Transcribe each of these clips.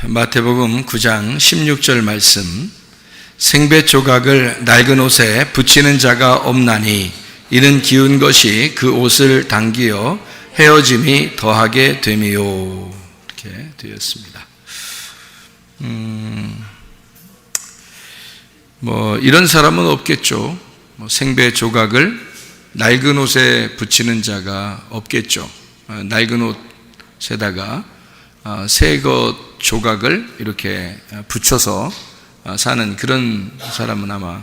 마태복음 9장 16절 말씀, 생배 조각을 낡은 옷에 붙이는 자가 없나니 이는 기운 것이 그 옷을 당기어 헤어짐이 더하게 됨이요. 이렇게 되었습니다. 이런 사람은 없겠죠. 생배 조각을 낡은 옷에 붙이는 자가 없겠죠. 낡은 옷에다가 새 것 조각을 이렇게 붙여서 사는 그런 사람은 아마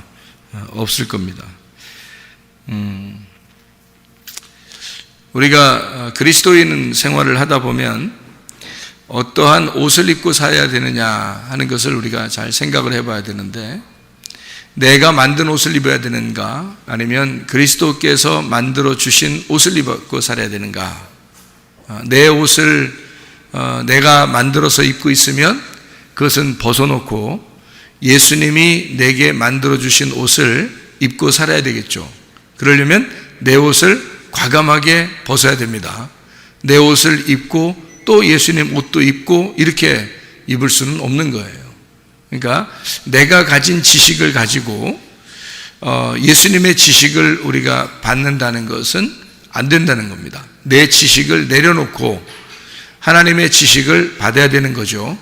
없을 겁니다. 우리가 그리스도인 생활을 하다 보면 어떠한 옷을 입고 살아야 되느냐 하는 것을 우리가 잘 생각을 해봐야 되는데, 내가 만든 옷을 입어야 되는가, 아니면 그리스도께서 만들어 주신 옷을 입고 살아야 되는가. 내 옷을 내가 만들어서 입고 있으면 그것은 벗어놓고 예수님이 내게 만들어 주신 옷을 입고 살아야 되겠죠. 그러려면 내 옷을 과감하게 벗어야 됩니다. 내 옷을 입고 또 예수님 옷도 입고 이렇게 입을 수는 없는 거예요. 그러니까 내가 가진 지식을 가지고 예수님의 지식을 우리가 받는다는 것은 안 된다는 겁니다. 내 지식을 내려놓고 하나님의 지식을 받아야 되는 거죠.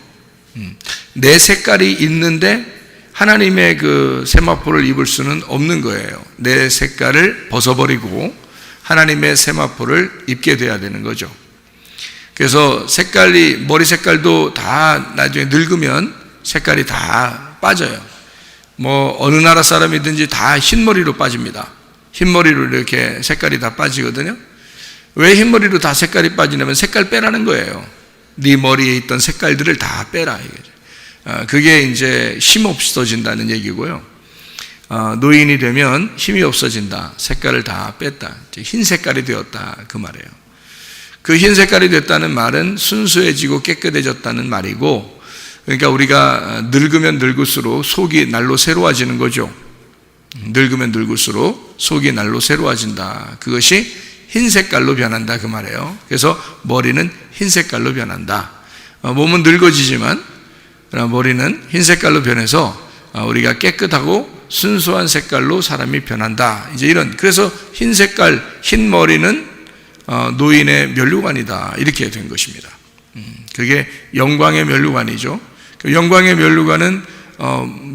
내 색깔이 있는데 하나님의 그 세마포를 입을 수는 없는 거예요. 내 색깔을 벗어버리고 하나님의 세마포를 입게 돼야 되는 거죠. 그래서 머리 색깔도 다 나중에 늙으면 색깔이 다 빠져요. 어느 나라 사람이든지 다 흰머리로 빠집니다. 흰머리로 이렇게 색깔이 다 빠지거든요. 왜 흰머리로 다 색깔이 빠지냐면 색깔 빼라는 거예요. 네 머리에 있던 색깔들을 다 빼라. 그게 이제 힘 없어진다는 얘기고요. 노인이 되면 힘이 없어진다. 색깔을 다 뺐다. 흰 색깔이 되었다. 그 말이에요. 그 흰 색깔이 됐다는 말은 순수해지고 깨끗해졌다는 말이고, 그러니까 우리가 늙으면 늙을수록 속이 날로 새로워지는 거죠. 늙으면 늙을수록 속이 날로 새로워진다. 그것이 흰 색깔로 변한다 그 말이에요. 그래서 머리는 흰 색깔로 변한다. 몸은 늙어지지만 머리는 흰 색깔로 변해서 우리가 깨끗하고 순수한 색깔로 사람이 변한다. 이제 그래서 흰 색깔, 흰 머리는 노인의 면류관이다. 이렇게 된 것입니다. 그게 영광의 면류관이죠. 영광의 면류관은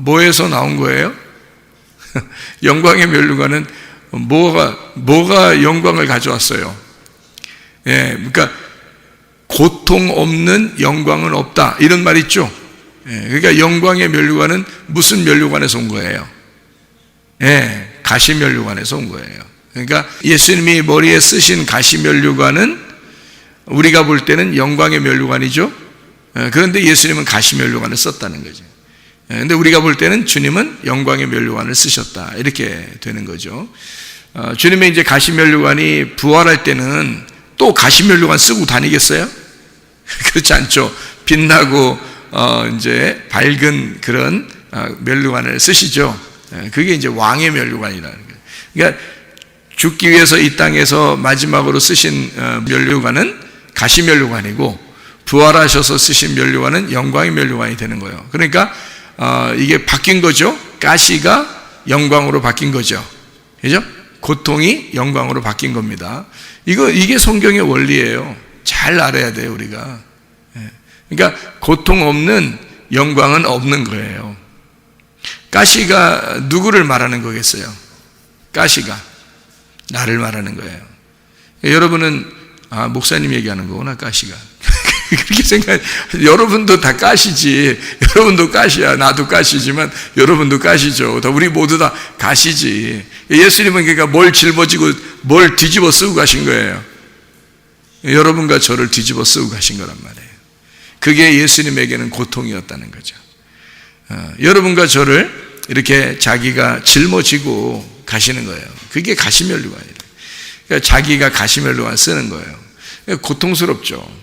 뭐에서 나온 거예요? 영광의 면류관은 뭐가 영광을 가져왔어요? 그러니까 고통 없는 영광은 없다, 이런 말 있죠. 그러니까 영광의 면류관은 무슨 면류관에서 온 거예요? 가시 면류관에서 온 거예요. 그러니까 예수님이 머리에 쓰신 가시 면류관은 우리가 볼 때는 영광의 면류관이죠. 그런데 예수님은 가시 면류관을 썼다는 거죠. 근데 우리가 볼 때는 주님은 영광의 면류관을 쓰셨다, 이렇게 되는 거죠. 주님의 이제 가시 면류관이 부활할 때는 또 가시 면류관 쓰고 다니겠어요? 그렇지 않죠. 빛나고 이제 밝은 그런 면류관을 쓰시죠. 그게 이제 왕의 면류관이라는 거예요. 그러니까 죽기 위해서 이 땅에서 마지막으로 쓰신 면류관은 가시 면류관이고, 부활하셔서 쓰신 면류관은 영광의 면류관이 되는 거예요. 그러니까 이게 바뀐 거죠. 가시가 영광으로 바뀐 거죠. 그죠? 고통이 영광으로 바뀐 겁니다. 이게 성경의 원리예요. 잘 알아야 돼요, 우리가. 그러니까 고통 없는 영광은 없는 거예요. 가시가 누구를 말하는 거겠어요? 가시가 나를 말하는 거예요. 여러분은 목사님 얘기하는 거구나, 가시가. 그렇게 여러분도 다 가시지. 여러분도 가시야. 나도 가시지만 여러분도 가시죠. 우리 모두 다 가시지. 예수님은 그러니까 뭘 짊어지고 뭘 뒤집어 쓰고 가신 거예요. 여러분과 저를 뒤집어 쓰고 가신 거란 말이에요. 그게 예수님에게는 고통이었다는 거죠. 여러분과 저를 이렇게 자기가 짊어지고 가시는 거예요. 그게 가시면류관이에요. 그러니까 자기가 가시면류관 쓰는 거예요. 고통스럽죠.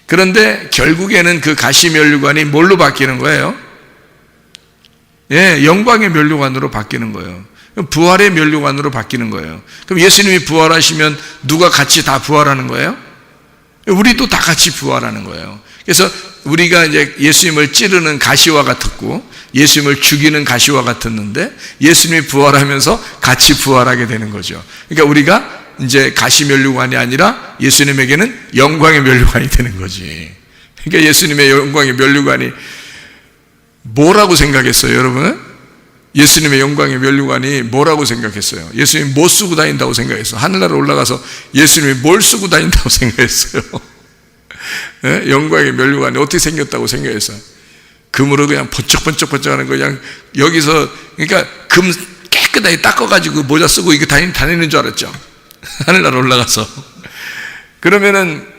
그런데 결국에는 그 가시 면류관이 뭘로 바뀌는 거예요? 영광의 면류관으로 바뀌는 거예요. 부활의 면류관으로 바뀌는 거예요. 그럼 예수님이 부활하시면 누가 같이 다 부활하는 거예요? 우리도 다 같이 부활하는 거예요. 그래서 우리가 이제 예수님을 찌르는 가시와 같았고 예수님을 죽이는 가시와 같았는데 예수님이 부활하면서 같이 부활하게 되는 거죠. 그러니까 우리가 이제 가시 면류관이 아니라 예수님에게는 영광의 면류관이 되는 거지. 그러니까 예수님의 영광의 면류관이 뭐라고 생각했어요, 여러분? 예수님의 영광의 면류관이 뭐라고 생각했어요? 예수님이 뭐 쓰고 다닌다고 생각했어요? 하늘나라 올라가서 예수님이 뭘 쓰고 다닌다고 생각했어요? 네? 영광의 면류관이 어떻게 생겼다고 생각했어요? 금으로 그냥 번쩍번쩍 하는 거 그냥 여기서 그러니까 금 깨끗하게 닦아가지고 모자 쓰고 이거 다니는 줄 알았죠? 하늘나라 올라가서. 그러면은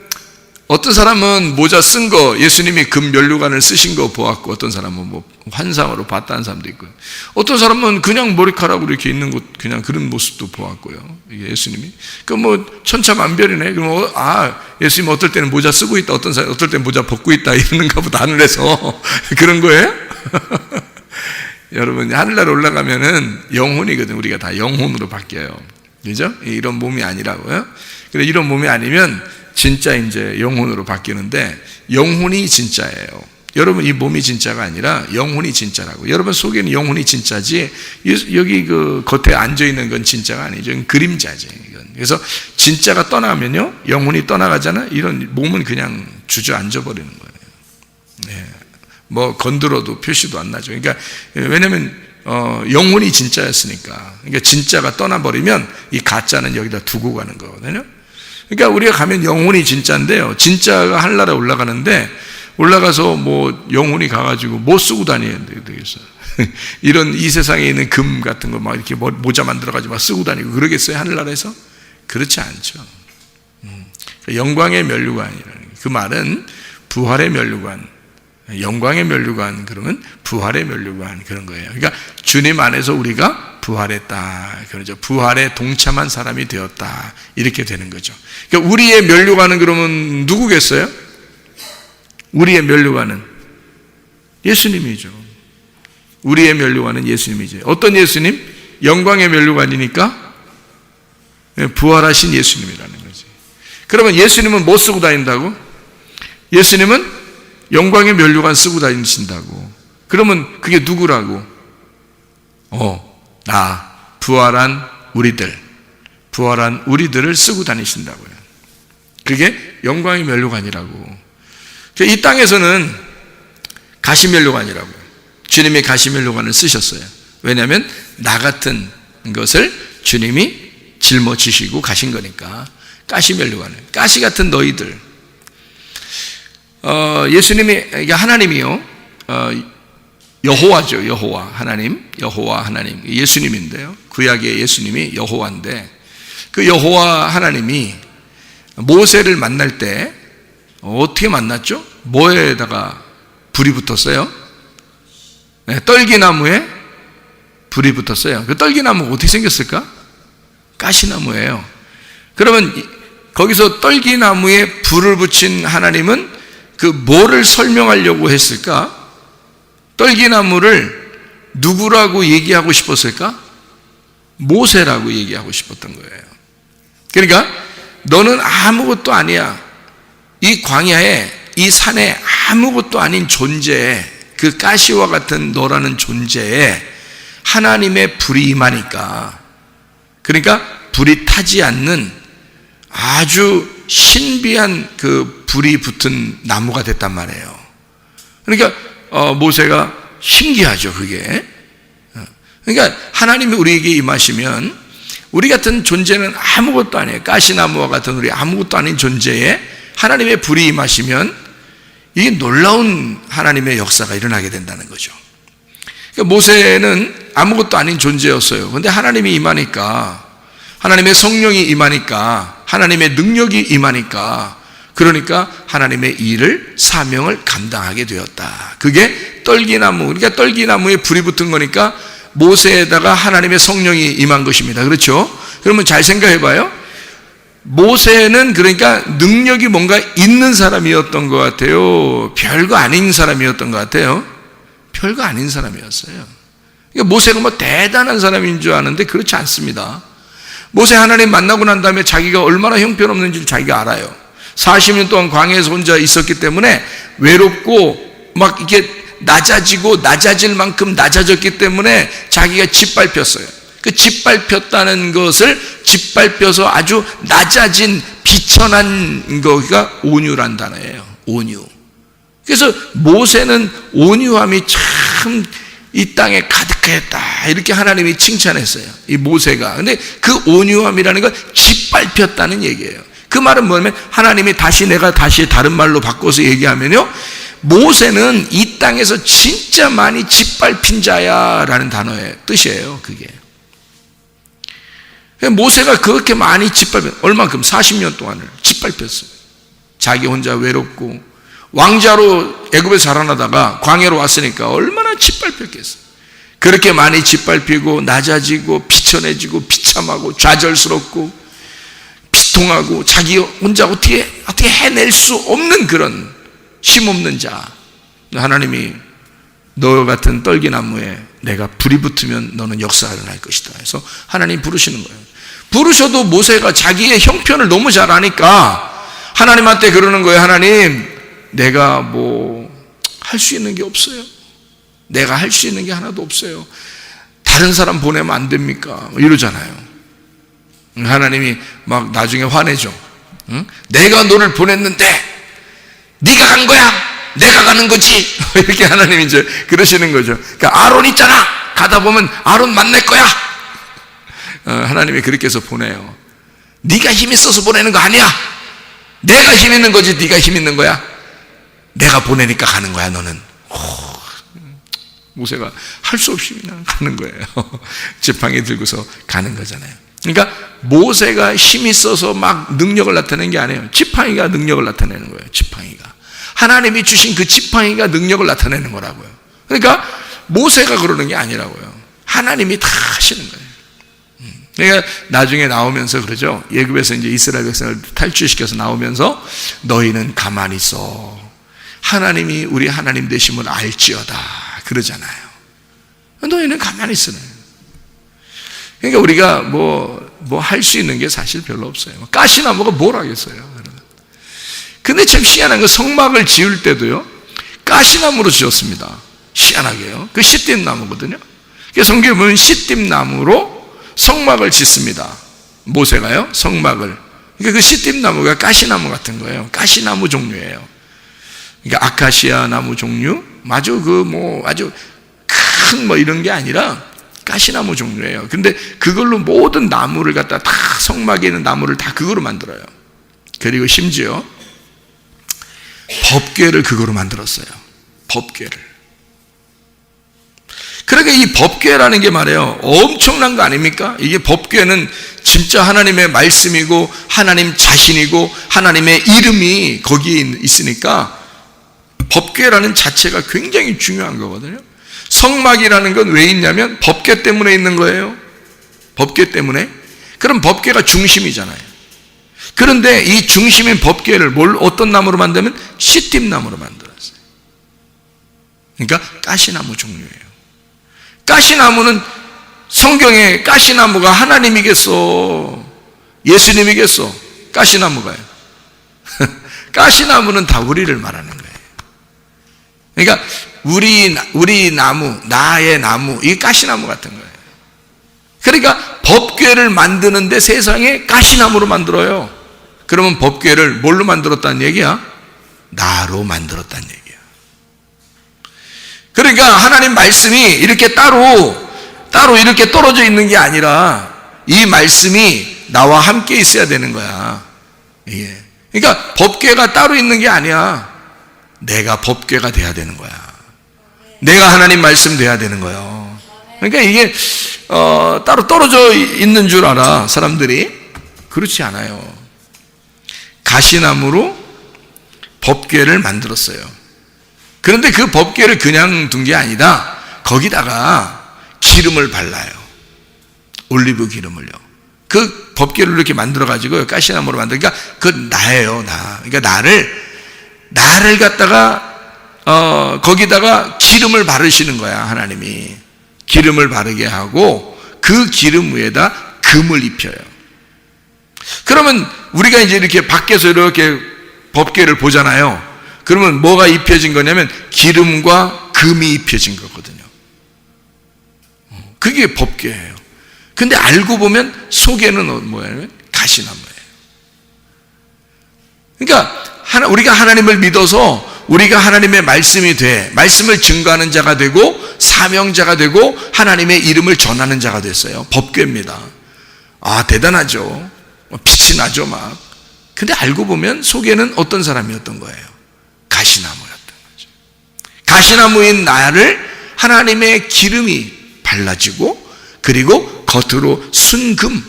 어떤 사람은 모자 쓴 거 예수님이 금 면류관을 쓰신 거 보았고 어떤 사람은 뭐 환상으로 봤다는 사람도 있고요. 어떤 사람은 그냥 머리카락으로 이렇게 있는 것 그냥 그런 모습도 보았고요. 이게 예수님이 그 뭐 천차만별이네. 그럼 예수님 어떨 때는 모자 쓰고 있다, 어떤 때는 모자 벗고 있다 이러는가 보다 하늘에서 그런 거예요? 여러분 하늘나라 올라가면은 영혼이거든. 우리가 다 영혼으로 바뀌어요. 그죠? 이런 몸이 아니라고요. 그래 이런 몸이 아니면 진짜 이제 영혼으로 바뀌는데 영혼이 진짜예요. 여러분 이 몸이 진짜가 아니라 영혼이 진짜라고. 여러분 속에는 영혼이 진짜지 여기 그 겉에 앉아 있는 건 진짜가 아니죠. 이건 그림자지. 이건. 그래서 진짜가 떠나면요 영혼이 떠나가잖아. 이런 몸은 그냥 주저앉아 버리는 거예요. 네. 뭐 건드려도 표시도 안 나죠. 그러니까 왜냐면 영혼이 진짜였으니까. 그러니까 진짜가 떠나버리면 이 가짜는 여기다 두고 가는 거거든요. 그러니까 우리가 가면 영혼이 진짜인데요. 진짜가 하늘나라에 올라가는데 올라가서 뭐 영혼이 가가지고 뭐 쓰고 다녀야 되겠어요? 이런 이 세상에 있는 금 같은 거 막 이렇게 모자 만들어가지고 막 쓰고 다니고 그러겠어요? 하늘나라에서? 그렇지 않죠. 영광의 면류관이라는 그 말은 부활의 면류관, 영광의 면류관 그러면 부활의 면류관 그런 거예요. 그러니까 주님 안에서 우리가 부활했다. 그러죠. 부활에 동참한 사람이 되었다. 이렇게 되는 거죠. 그러니까 우리의 면류관은 그러면 누구겠어요? 우리의 면류관은 예수님이죠. 우리의 면류관은 예수님이죠. 어떤 예수님? 영광의 면류관이니까 부활하신 예수님이라는 거지. 그러면 예수님은 뭐 쓰고 다닌다고? 예수님은 영광의 면류관 쓰고 다니신다고. 그러면 그게 누구라고? 나 부활한 우리들을 쓰고 다니신다고요. 그게 영광의 면류관이라고. 이 땅에서는 가시 면류관이라고요. 주님이 가시 면류관을 쓰셨어요. 왜냐하면 나 같은 것을 주님이 짊어지시고 가신 거니까. 가시 면류관을, 가시 같은 너희들. 예수님이 하나님이요. 여호와죠. 여호와 하나님, 예수님인데요. 구약의 예수님이 여호와인데 그 여호와 하나님이 모세를 만날 때 어떻게 만났죠? 뭐에다가 불이 붙었어요? 네, 떨기나무에 불이 붙었어요. 그 떨기나무가 어떻게 생겼을까? 가시나무예요. 그러면 거기서 떨기나무에 불을 붙인 하나님은 그 뭐를 설명하려고 했을까? 떨기나무를 누구라고 얘기하고 싶었을까? 모세라고 얘기하고 싶었던 거예요. 그러니까 너는 아무것도 아니야. 이 광야에, 이 산에 아무것도 아닌 존재에, 그 가시와 같은 너라는 존재에 하나님의 불이 임하니까, 그러니까 불이 타지 않는 아주 신비한 그 불이 붙은 나무가 됐단 말이에요. 그러니까 모세가 신기하죠, 그게. 그러니까 하나님이 우리에게 임하시면 우리 같은 존재는 아무것도 아니에요. 가시나무와 같은 우리 아무것도 아닌 존재에 하나님의 불이 임하시면 이게 놀라운 하나님의 역사가 일어나게 된다는 거죠. 그러니까 모세는 아무것도 아닌 존재였어요. 그런데 하나님이 임하니까, 하나님의 성령이 임하니까, 하나님의 능력이 임하니까, 그러니까 하나님의 일을, 사명을 감당하게 되었다. 그게 떨기나무, 그러니까 떨기나무에 불이 붙은 거니까 모세에다가 하나님의 성령이 임한 것입니다. 그렇죠? 그러면 잘 생각해 봐요. 모세는 그러니까 능력이 뭔가 있는 사람이었던 것 같아요? 별거 아닌 사람이었던 것 같아요? 별거 아닌 사람이었어요. 그러니까 모세가 뭐 대단한 사람인 줄 아는데 그렇지 않습니다. 모세 하나님 만나고 난 다음에 자기가 얼마나 형편없는지를 자기가 알아요. 40년 동안 광야에서 혼자 있었기 때문에 외롭고 막 이게 낮아질 만큼 낮아졌기 때문에 자기가 짓밟혔어요. 그 짓밟혔다는 것을 짓밟혀서 아주 낮아진 비천한 거가 온유란 단어예요. 온유. 그래서 모세는 온유함이 참 이 땅에 가득했다 이렇게 하나님이 칭찬했어요. 이 모세가. 근데 그 온유함이라는 건 짓밟혔다는 얘기예요. 그 말은 뭐냐면 하나님이 내가 다시 다른 말로 바꿔서 얘기하면요, 모세는 이 땅에서 진짜 많이 짓밟힌 자야라는 단어의 뜻이에요. 그게 모세가 그렇게 많이 얼만큼 40년 동안을 짓밟혔어요. 자기 혼자 외롭고 왕자로 애굽에서 자라나다가 광야로 왔으니까 얼마나 짓밟혔겠어요. 그렇게 많이 짓밟히고 낮아지고 비천해지고 비참하고 좌절스럽고 비통하고 자기 혼자 어떻게 해낼 수 없는 그런 힘없는 자. 하나님이 너 같은 떨기나무에 내가 불이 붙으면 너는 역사가 일어날 것이다 해서 하나님 부르시는 거예요. 부르셔도 모세가 자기의 형편을 너무 잘 아니까 하나님한테 그러는 거예요. 하나님, 내가 뭐 할 수 있는 게 없어요. 내가 할 수 있는 게 하나도 없어요. 다른 사람 보내면 안 됩니까? 이러잖아요. 하나님이 막 나중에 화내죠. 응? 내가 너를 보냈는데 네가 간 거야. 내가 가는 거지. 이렇게 하나님이 이제 그러시는 거죠. 그러니까 아론 있잖아. 가다 보면 아론 만날 거야. 하나님이 그렇게 해서 보내요. 네가 힘 있어서 보내는 거 아니야. 내가 힘 있는 거지. 네가 힘 있는 거야. 내가 보내니까 가는 거야. 너는. 모세가 할 수 없이 그냥 가는 거예요. 지팡이 들고서 가는 거잖아요. 그러니까 모세가 힘이 있어서 막 능력을 나타내는 게 아니에요. 지팡이가 능력을 나타내는 거예요. 지팡이가. 하나님이 주신 그 지팡이가 능력을 나타내는 거라고요. 그러니까 모세가 그러는 게 아니라고요. 하나님이 다 하시는 거예요. 그러니까 나중에 나오면서 그러죠. 애굽에서 이제 이스라엘 백성을 탈출시켜서 나오면서 너희는 가만히 있어. 하나님이 우리 하나님 되심을 알지어다. 그러잖아요. 너희는 가만히 있으네. 그러니까 우리가 뭐 할 수 있는 게 사실 별로 없어요. 가시나무가 뭘 하겠어요. 근데 참 희한한 건 성막을 지을 때도요, 가시나무로 지었습니다. 희한하게요. 그 시띠나무거든요. 성경에 보면 시띠나무로 성막을 짓습니다. 모세가요, 성막을. 그러니까 그 시띠나무가 가시나무 같은 거예요. 가시나무 종류예요. 그러니까 아카시아 나무 종류, 아주 아주 큰 이런 게 아니라 가시나무 종류예요. 근데 그걸로 모든 나무를 갖다 다 성막에 있는 나무를 다 그거로 만들어요. 그리고 심지어 법궤를 그거로 만들었어요. 법궤를. 그러니까 이 법궤라는 게 말이에요, 엄청난 거 아닙니까? 이게 법궤는 진짜 하나님의 말씀이고 하나님 자신이고 하나님의 이름이 거기에 있으니까 법궤라는 자체가 굉장히 중요한 거거든요. 성막이라는 건 왜 있냐면 법궤 때문에 있는 거예요. 법궤 때문에. 그럼 법궤가 중심이잖아요. 그런데 이 중심인 법궤를 어떤 나무로 만들면 시띠나무로 만들었어요. 그러니까 가시나무 종류예요. 가시나무는 성경에 가시나무가 하나님이겠어? 예수님이겠어? 가시나무가요. 가시나무는 다 우리를 말하는 거예요. 그러니까 우리 나무, 나의 나무, 이 가시나무 같은 거예요. 그러니까 법궤를 만드는데 세상에 가시나무로 만들어요. 그러면 법궤를 뭘로 만들었다는 얘기야? 나로 만들었다는 얘기야. 그러니까 하나님 말씀이 이렇게 따로 이렇게 떨어져 있는 게 아니라 이 말씀이 나와 함께 있어야 되는 거야. 예. 그러니까 법궤가 따로 있는 게 아니야. 내가 법궤가 돼야 되는 거야. 내가 하나님 말씀 돼야 되는 거예요. 그러니까 이게 따로 떨어져 있는 줄 알아, 사람들이. 그렇지 않아요. 가시나무로 법궤를 만들었어요. 그런데 그 법궤를 그냥 둔 게 아니다. 거기다가 기름을 발라요. 올리브 기름을요. 그 법궤를 이렇게 만들어가지고 가시나무로 만드니까 그건 나예요, 나. 그러니까 나를 갖다가 거기다가 기름을 바르시는 거야. 하나님이 기름을 바르게 하고 그 기름 위에다 금을 입혀요. 그러면 우리가 이제 이렇게 밖에서 이렇게 법궤를 보잖아요. 그러면 뭐가 입혀진 거냐면 기름과 금이 입혀진 거거든요. 그게 법궤예요. 근데 알고 보면 속에는 뭐예요? 가시나무예요. 그러니까 우리가 하나님을 믿어서 우리가 하나님의 말씀이 돼, 말씀을 증거하는 자가 되고 사명자가 되고 하나님의 이름을 전하는 자가 됐어요. 법궤입니다. 아, 대단하죠. 빛이 나죠 막. 근데 알고 보면 속에는 어떤 사람이었던 거예요? 가시나무였던 거죠. 가시나무인 나를 하나님의 기름이 발라지고, 그리고 겉으로 순금,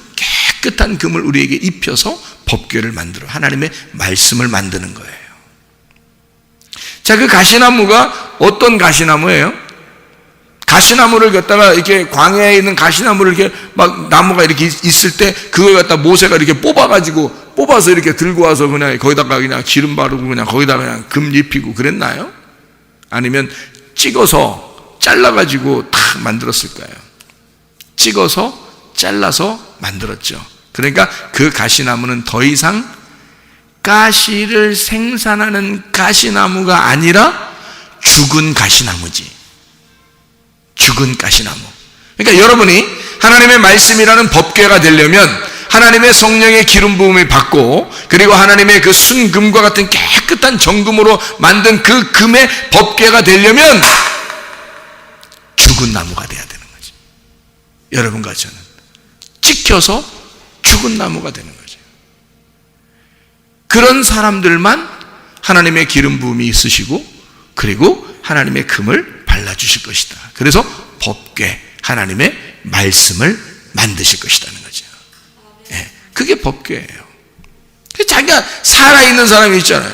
깨끗한 금을 우리에게 입혀서 법궤를 만들어 하나님의 말씀을 만드는 거예요. 자, 그 가시나무가 어떤 가시나무예요? 가시나무를 갖다가 이렇게 광야에 있는 가시나무를 이렇게 막 나무가 이렇게 있을 때 그걸 갖다 모세가 이렇게 뽑아서 이렇게 들고 와서 그냥 거기다가 그냥 기름 바르고 그냥 거기다가 그냥 금 입히고 그랬나요? 아니면 찍어서 잘라가지고 탁 만들었을까요? 찍어서 잘라서 만들었죠. 그러니까 그 가시나무는 더 이상 가시를 생산하는 가시나무가 아니라 죽은 가시나무지. 죽은 가시나무. 그러니까 여러분이 하나님의 말씀이라는 법궤가 되려면 하나님의 성령의 기름 부음을 받고, 그리고 하나님의 그 순금과 같은 깨끗한 정금으로 만든 그 금의 법궤가 되려면 죽은 나무가 돼야 되는 거지. 여러분과 저는 찍혀서 죽은 나무가 되는 거죠. 그런 사람들만 하나님의 기름 부음이 있으시고, 그리고 하나님의 금을 발라주실 것이다. 그래서 법궤, 하나님의 말씀을 만드실 것이라는 거죠. 네, 그게 법궤예요. 자기가 살아있는 사람이 있잖아요.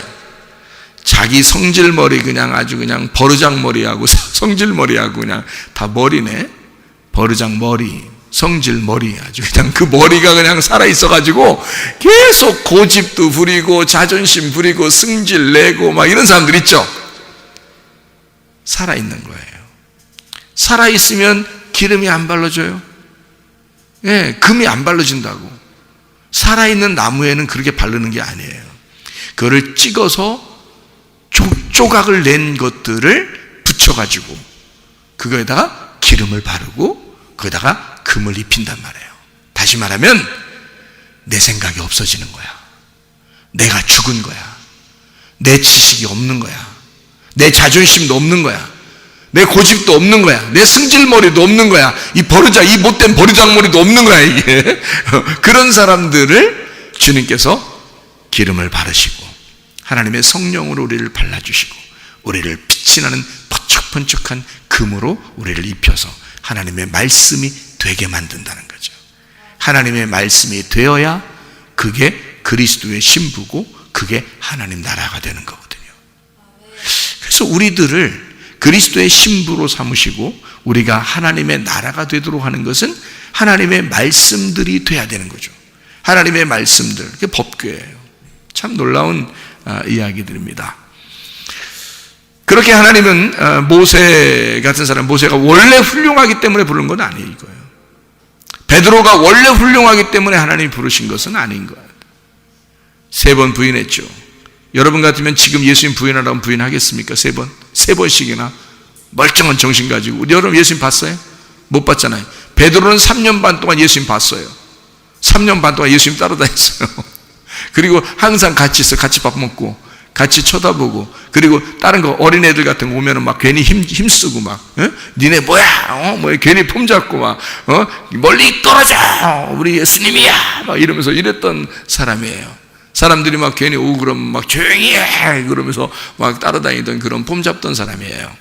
자기 성질머리 그냥 아주 그냥 버르장머리하고 성질머리하고 그냥 다 머리네. 버르장머리, 성질머리, 아주 그냥 그 머리가 그냥 살아있어가지고 계속 고집도 부리고 자존심 부리고 승질 내고 막 이런 사람들 있죠. 살아있는 거예요. 살아있으면 기름이 안 발라져요. 예, 금이 안 발라진다고. 살아있는 나무에는 그렇게 바르는 게 아니에요. 그거를 찍어서 조각을 낸 것들을 붙여가지고 그거에다가 기름을 바르고 거기다가 금을 입힌단 말이에요. 다시 말하면 내 생각이 없어지는 거야. 내가 죽은 거야. 내 지식이 없는 거야. 내 자존심도 없는 거야. 내 고집도 없는 거야. 내 승질머리도 없는 거야. 이 못된 버르장머리도 없는 거야, 이게. 그런 사람들을 주님께서 기름을 바르시고 하나님의 성령으로 우리를 발라주시고 우리를 빛이 나는 번쩍번쩍한 금으로 우리를 입혀서 하나님의 말씀이 되게 만든다는 거죠. 하나님의 말씀이 되어야 그게 그리스도의 신부고 그게 하나님 나라가 되는 거거든요. 그래서 우리들을 그리스도의 신부로 삼으시고 우리가 하나님의 나라가 되도록 하는 것은 하나님의 말씀들이 돼야 되는 거죠. 하나님의 말씀들, 그게 법궤예요. 참 놀라운 이야기들입니다. 그렇게 하나님은 모세 같은 사람, 모세가 원래 훌륭하기 때문에 부른 건 아니에요, 이거예요. 베드로가 원래 훌륭하기 때문에 하나님이 부르신 것은 아닌 거예요. 3번 부인했죠. 여러분 같으면 지금 예수님 부인하라면 부인하겠습니까? 3번? 3번씩이나 멀쩡한 정신 가지고. 여러분 예수님 봤어요? 못 봤잖아요. 베드로는 3년 반 동안 예수님 봤어요. 3년 반 동안 예수님 따라다녔어요. 그리고 항상 같이 있어, 같이 밥 먹고 같이 쳐다보고, 그리고 다른 거 어린애들 같은 거 오면은 막 괜히 힘쓰고 막, 니네 뭐야? 뭐 괜히 폼 잡고 막, 멀리 떨어져! 우리 예수님이야! 막 이러면서 이랬던 사람이에요. 사람들이 막 괜히 오고 그러면 막 조용히 해! 그러면서 막 따라다니던 그런 폼 잡던 사람이에요.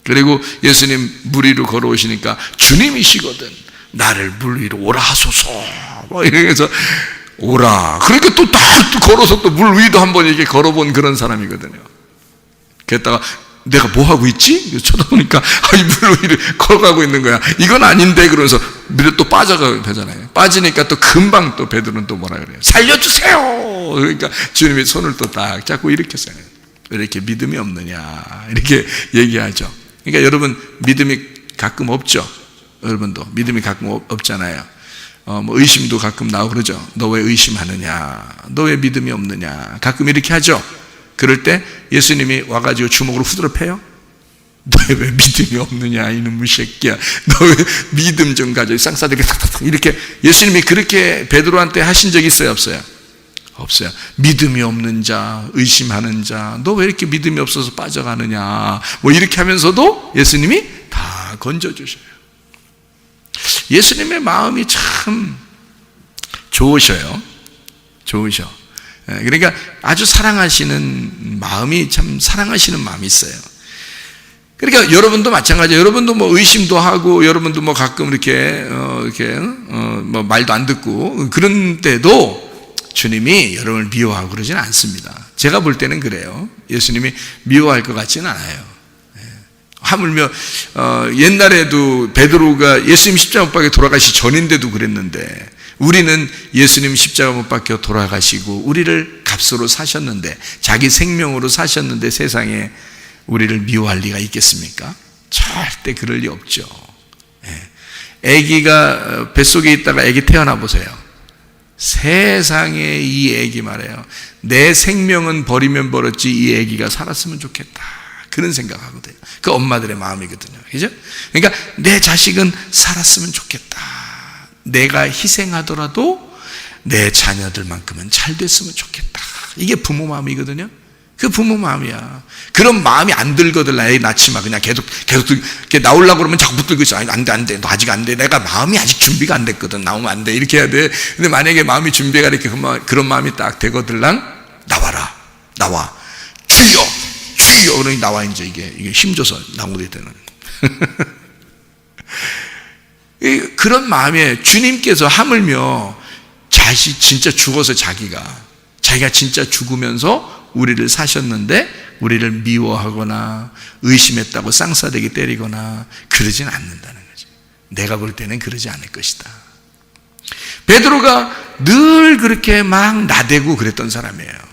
그리고 예수님 물 위로 걸어오시니까 주님이시거든. 나를 물 위로 오라 하소서. 막 이러면서 오라. 그러니까 또 딱 걸어서 또 물 위도 한번 이렇게 걸어본 그런 사람이거든요. 그랬다가 내가 뭐 하고 있지? 쳐다보니까 이 물 위를 걸어가고 있는 거야. 이건 아닌데 그러면서 물에 또 빠져가게 되잖아요. 빠지니까 또 금방 또 베드로는 또 뭐라 그래요? 살려주세요. 그러니까 주님이 손을 또 딱 잡고 일으켰어요. 왜 이렇게 믿음이 없느냐 이렇게 얘기하죠. 그러니까 여러분 믿음이 가끔 없죠. 여러분도 믿음이 가끔 없잖아요. 뭐 의심도 가끔 나오고 그러죠. 너 왜 의심하느냐? 너 왜 믿음이 없느냐? 가끔 이렇게 하죠. 그럴 때 예수님이 와가지고 주먹으로 후드려 패요. 너 왜 믿음이 없느냐? 이놈의 새끼야. 너 왜 믿음 좀 가져. 쌍싸대기 탁탁탁 이렇게 예수님이 그렇게 베드로한테 하신 적이 있어요? 없어요? 없어요. 믿음이 없는 자, 의심하는 자, 너 왜 이렇게 믿음이 없어서 빠져가느냐? 뭐 이렇게 하면서도 예수님이 다 건져주셔요. 예수님의 마음이 참 좋으셔요. 좋으셔. 그러니까 아주 사랑하시는 마음이 참 사랑하시는 마음이 있어요. 그러니까 여러분도 마찬가지예요. 여러분도 뭐 의심도 하고 여러분도 뭐 가끔 이렇게 뭐 말도 안 듣고 그런 때도 주님이 여러분을 미워하고 그러지는 않습니다. 제가 볼 때는 그래요. 예수님이 미워할 것 같지는 않아요. 하물며 옛날에도 베드로가 예수님 십자가 못 박혀 돌아가시 전인데도 그랬는데 우리는 예수님 십자가 못 박혀 돌아가시고 우리를 값으로 사셨는데 자기 생명으로 사셨는데 세상에 우리를 미워할 리가 있겠습니까? 절대 그럴 리 없죠. 아기가 뱃속에 있다가 아기 태어나 보세요. 세상에 이 아기 말이에요. 내 생명은 버리면 버렸지 이 아기가 살았으면 좋겠다. 그런 생각하거든요. 그 엄마들의 마음이거든요. 그죠? 그러니까 내 자식은 살았으면 좋겠다. 내가 희생하더라도 내 자녀들만큼은 잘 됐으면 좋겠다. 이게 부모 마음이거든요. 그 부모 마음이야. 그런 마음이 안 들거든. 애기 낳지 마. 그냥 계속 이렇게 나오려고 그러면 자꾸 붙들고 있어. 안 돼. 너 아직 안 돼. 내가 마음이 아직 준비가 안 됐거든. 나오면 안 돼. 이렇게 해야 돼. 근데 만약에 마음이 준비가 이렇게 그런 마음이 딱 되거들랑 나와라. 나와. 주여. 그러니 나와 이제 이게 힘줘서 나오게 되는. 그런 마음에 주님께서 하물며 자식 진짜 죽어서 자기가 진짜 죽으면서 우리를 사셨는데 우리를 미워하거나 의심했다고 쌍싸대기 때리거나 그러진 않는다는 거죠. 내가 볼 때는 그러지 않을 것이다. 베드로가 늘 그렇게 막 나대고 그랬던 사람이에요.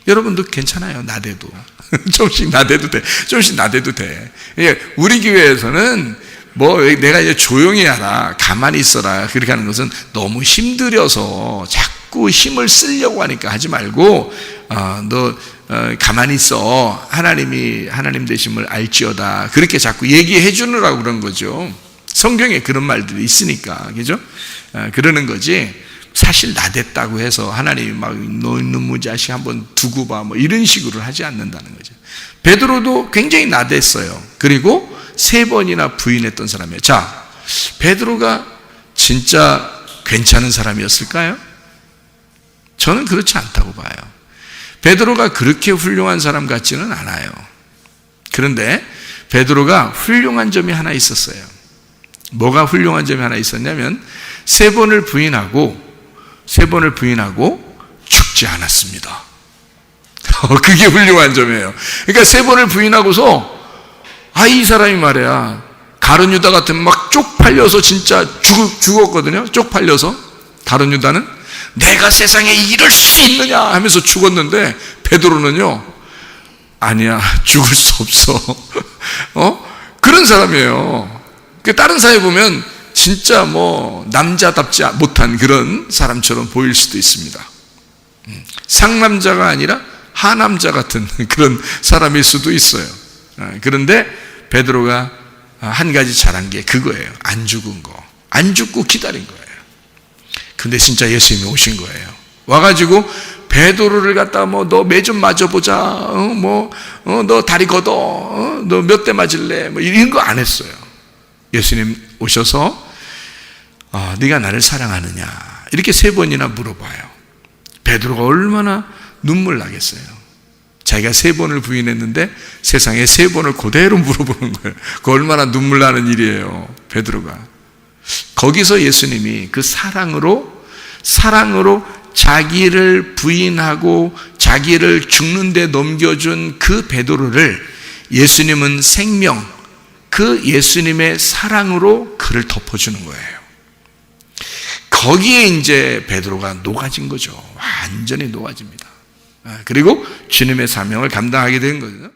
여러분도 괜찮아요. 나대도. 조금씩 나대도 돼. 조금씩 나대도 돼. 우리 교회에서는 뭐 내가 이제 조용히 하라, 가만히 있어라 그렇게 하는 것은 너무 힘들여서 자꾸 힘을 쓰려고 하니까 하지 말고 너 가만히 있어. 하나님 되심을 알지어다. 그렇게 자꾸 얘기해 주느라고 그런 거죠. 성경에 그런 말들이 있으니까. 그죠? 그러는 거지. 사실 나댔다고 해서 하나님이 막 너 이놈의 자식 한번 두고 봐 뭐 이런 식으로 하지 않는다는 거죠. 베드로도 굉장히 나댔어요. 그리고 3번이나 부인했던 사람이에요. 자, 베드로가 진짜 괜찮은 사람이었을까요? 저는 그렇지 않다고 봐요. 베드로가 그렇게 훌륭한 사람 같지는 않아요. 그런데 베드로가 훌륭한 점이 하나 있었어요. 뭐가 훌륭한 점이 하나 있었냐면 3번을 부인하고 죽지 않았습니다. 그게 훌륭한 점이에요. 그러니까 3번을 부인하고서 이 사람이 말이야 가룟 유다 같은 막 쪽팔려서 진짜 죽었거든요. 쪽팔려서 가룟 유다는 내가 세상에 이럴 수 있느냐 하면서 죽었는데 베드로는요 아니야 죽을 수 없어. 그런 사람이에요. 다른 사회 보면 진짜 뭐 남자답지 못한 그런 사람처럼 보일 수도 있습니다. 상남자가 아니라 하남자 같은 그런 사람일 수도 있어요. 그런데 베드로가 한 가지 잘한 게 그거예요. 안 죽은 거. 안 죽고 기다린 거예요. 근데 진짜 예수님이 오신 거예요. 와가지고 베드로를 갖다 뭐 너 매 좀 맞아보자. 너 다리 걷어. 너 몇 대 맞을래? 뭐 이런 거 안 했어요. 예수님 오셔서 네가 나를 사랑하느냐 이렇게 3번이나 물어봐요. 베드로가 얼마나 눈물 나겠어요. 자기가 3번을 부인했는데 세상에 3번을 그대로 물어보는 거예요. 그 얼마나 눈물 나는 일이에요. 베드로가 거기서 예수님이 그 사랑으로 자기를 부인하고 자기를 죽는 데 넘겨준 그 베드로를 예수님은 생명, 그 예수님의 사랑으로 그를 덮어주는 거예요. 거기에 이제 베드로가 녹아진 거죠. 완전히 녹아집니다. 그리고 주님의 사명을 감당하게 된 거죠.